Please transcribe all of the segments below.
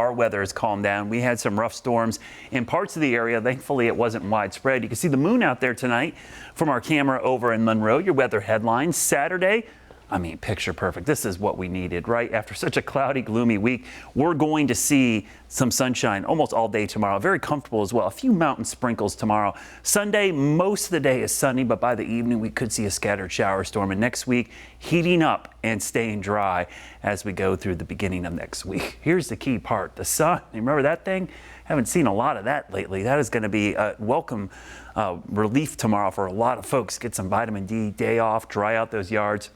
Our weather has calmed down. We had some rough storms in parts of the area. Thankfully, it wasn't widespread. You can see the moon out there tonight from our camera over in Monroe. Your weather headlines Saturday. I mean, picture perfect. This is what we needed, right? After such a cloudy, gloomy week, we're going to see some sunshine almost all day tomorrow. Very comfortable as well. A few mountain sprinkles tomorrow. Sunday, most of the day is sunny, but by the evening, we could see a scattered shower storm. And next week, heating up and staying dry as we go through the beginning of next week. Here's the key part. The sun. You remember that thing? Haven't seen a lot of that lately. That is going to be a welcome relief tomorrow for a lot of folks. Get some vitamin D, day off, dry out those yards.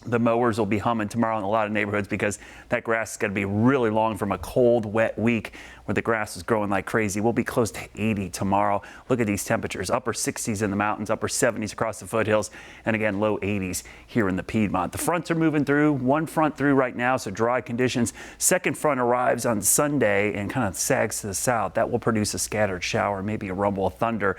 The mowers will be humming tomorrow in a lot of neighborhoods because that grass is going to be really long from a cold, wet week where the grass is growing like crazy. We'll be close to 80 tomorrow. Look at these temperatures, upper 60s in the mountains, upper 70s across the foothills, and again, low 80s here in the Piedmont. The fronts are moving through, one front through right now, so dry conditions. Second front arrives on Sunday and kind of sags to the south. That will produce a scattered shower, maybe a rumble of thunder.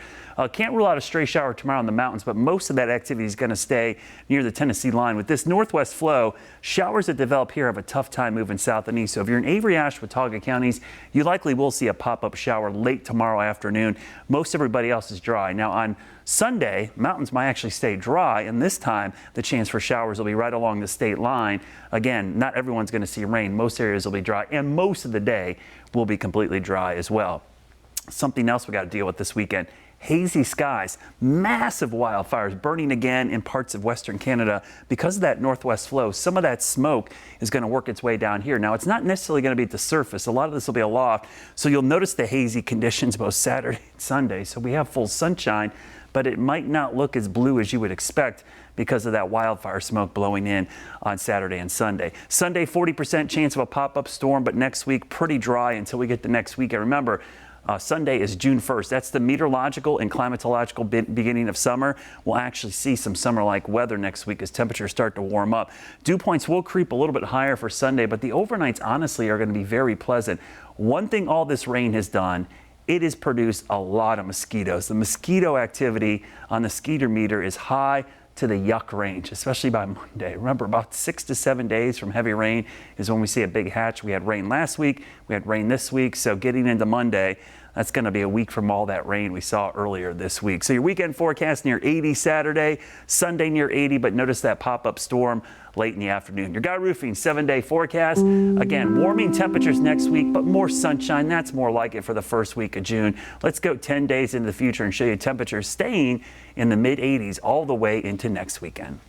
Can't rule out a stray shower tomorrow in the mountains, but most of that activity is going to stay near the Tennessee line. With this northwest flow, showers that develop here have a tough time moving south and east. So if you're in Avery, Ashe, Watauga counties, you likely will see a pop-up shower late tomorrow afternoon. Most everybody else is dry. Now on Sunday, mountains might actually stay dry, and this time the chance for showers will be right along the state line. Again, not everyone's going to see rain. Most areas will be dry, and most of the day will be completely dry as well. Something else we got to deal with this weekend. Hazy skies, massive wildfires burning again in parts of Western Canada. Because of that northwest flow, some of that smoke is going to work its way down here. Now, it's not necessarily going to be at the surface. A lot of this will be aloft. So you'll notice the hazy conditions both Saturday and Sunday. So we have full sunshine, but it might not look as blue as you would expect because of that wildfire smoke blowing in on Saturday and Sunday. Sunday, 40% chance of a pop-up storm, but next week pretty dry until we get to next week. And remember, Sunday is June 1st. That's the meteorological and climatological beginning of summer. We'll actually see some summer-like weather next week as temperatures start to warm up. Dew points will creep a little bit higher for Sunday, but the overnights honestly are going to be very pleasant. One thing all this rain has done, it has produced a lot of mosquitoes. The mosquito activity on the skeeter meter is high to the yuck range, especially by Monday. Remember, about 6 to 7 days from heavy rain is when we see a big hatch. We had rain last week, we had rain this week, so getting into Monday, that's going to be a week from all that rain we saw earlier this week. So your weekend forecast near 80 Saturday, Sunday near 80, but notice that pop-up storm late in the afternoon. Your Guy Roofing 7-day forecast. Again, warming temperatures next week, but more sunshine. That's more like it for the first week of June. Let's go 10 days into the future and show you temperatures staying in the mid-80s all the way into next weekend.